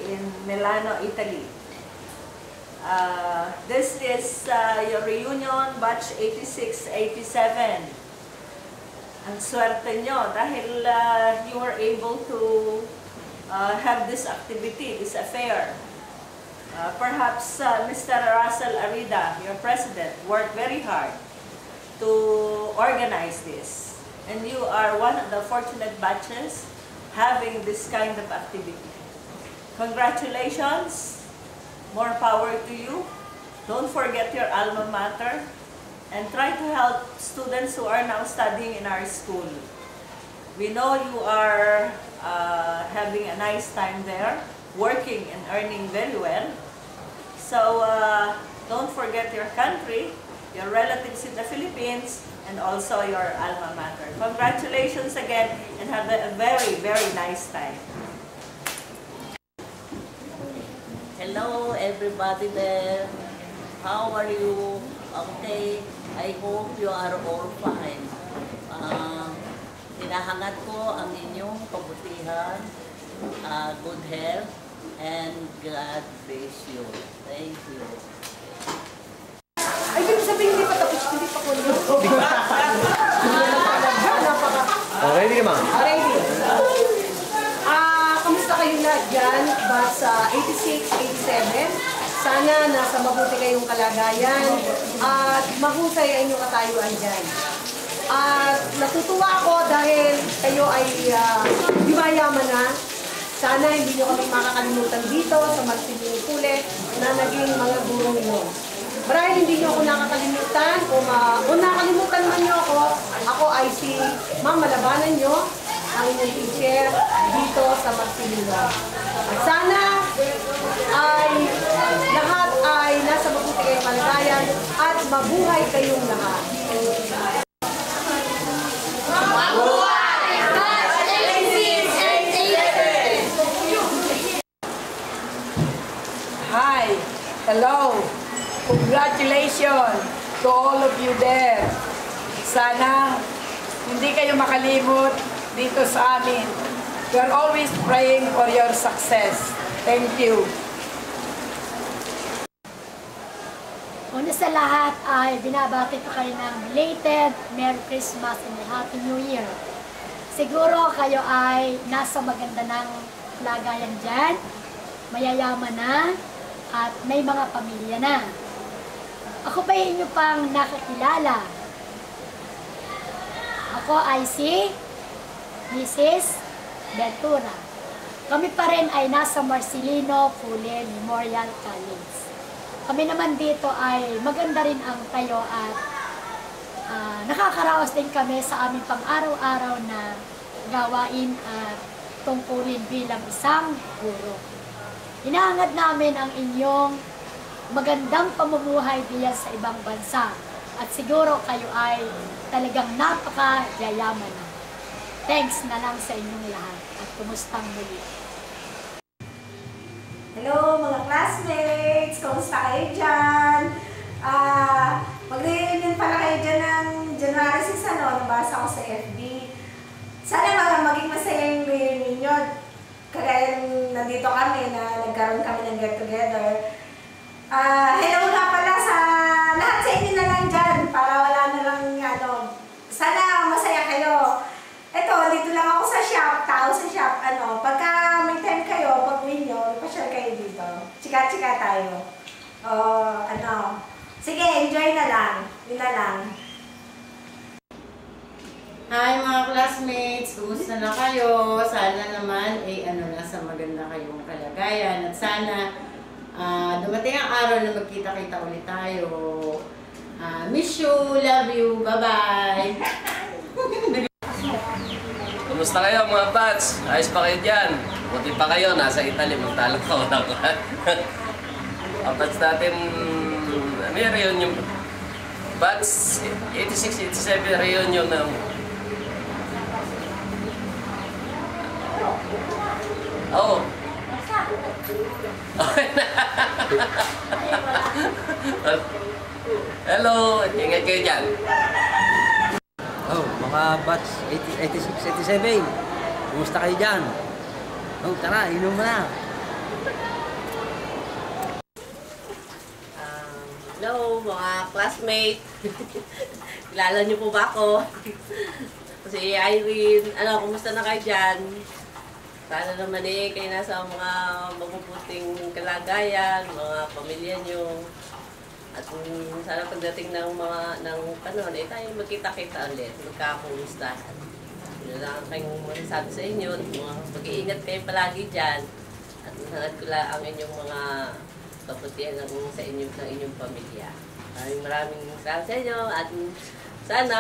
in Milano, Italy. This is your reunion, batch 86-87. Ang swerte nyo dahil you were able to have this activity, this affair. Perhaps Mr. Russell Arida, your president, worked very hard to organize this. And you are one of the fortunate batches having this kind of activity. Congratulations. More power to you. Don't forget your alma mater and try to help students who are now studying in our school. We know you are having a nice time there, working and earning very well. So don't forget your country, your relatives in the Philippines, and also your alma mater. Congratulations again and have a very, very nice time. Hello everybody there. How are you? Okay. I hope you are all fine. Hinahangad ko ang inyong kabutihan, good health, and God bless you. Thank you. Ay, hindi sabihin hindi pa tapos, hindi pa kulo. Ready naman? Ready. Kamusta kayo lahat dyan? Basa 86, 87. Sana nasa mabuti kayong kalagayan at mahusay ang inyong katayuan dyan. At natutuwa ako dahil kayo ay yumayaman na. Sana hindi nyo kami makakalimutan dito sa Marcelino Pule na naging mga guro ninyo. Marahil hindi nyo ako nakakalimutan o nakakalimutan man nyo ako ay si Ma'am Malabanan nyo, ang inyong teacher dito sa Marcelino. At sana ay lahat ay nasa mabuti kayong kalagayan at mabuhay kayong lahat. Hi, hello, congratulations to all of you there. Sana hindi kayo makalimot dito sa amin. We are always praying for your success. Thank you. Una sa lahat ay binabati ko kayo ng belated Merry Christmas and Happy New Year. Siguro kayo ay nasa maganda ng lagayan dyan, mayayaman na, at may mga pamilya na. Ako ba inyo pang nakakilala? Ako ay si Mrs. Ventura. Kami pa rin ay nasa Marcelino Pule Memorial College. Kami naman dito ay maganda rin ang tayo at nakakaraos din kami sa aming pang-araw-araw na gawain at tungkulin bilang isang guro. Inaangad namin ang inyong magandang pamumuhay diyan sa ibang bansa at siguro kayo ay talagang napaka-yayaman na. Thanks na lang sa inyong lahat at kumustang muli. Hello mga classmates! Kumusta kayo dyan? Mag-reunion pala kayo dyan ng January 6, nabasa ko sa FB. Sana maging masaya yung reunion nyo. Kaya nandito kami na nagkaroon kami ng get-together. Hello nga pala sa lahat sa inyo na lang dyan para wala na lang sana masaya kayo. Eto, dito lang ako sa shop, tao sa shop. Pagka may time kayo, pag-uwi nyo, pasyal kayo dito. Chika-chika tayo. Sige, enjoy na lang. Yun na lang. Hi mga classmates! Kumusta na kayo? Sana naman nasa maganda kayong kalagayan. At sana dumating ang araw na magkita-kita ulit tayo. Miss you, love you, bye-bye! Kumusta kayo mga bats? Ayos pa kayo dyan? Buti pa kayo, nasa Italy, magtalakaw na ka. Ang bats natin, may reunion. Bats 86, 87 reunion na. Oh. Hello, ingat kayo dyan. Oh, mga batch 86, 87. Kumusta kayo dyan? Oh, tara, inom mo na. Hello mga classmate. Kilala niyo po ba ako? Si Irene. Kumusta na kayo dyan? Sana naman kayo nasa mga mabubuting kalagayan, mga pamilya niyo. At sana pagdating ng panahon, tayo magkita-kita ulit, magkakumustahan. Yun lang kayong masasabi sa inyo. Mag-iingat kayo palagi dyan. At masangat ko lang ang inyong mga kaputihan sa inyong pamilya. Maraming salamat sa inyo at sana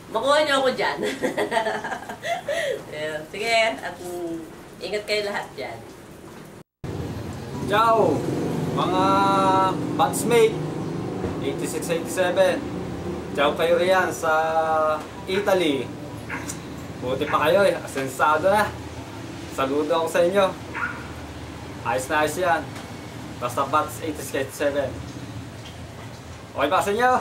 makuha niyo ako dyan. Sige, at ingat kayo lahat dyan. Ciao! Mga batchmate 86-87. Ciao kayo riyan sa Italy. Buti pa kayo asensado na. Saludo ako sa inyo. Ayos na ayos yan. Basta batch 86-87. Okay ba sa inyo?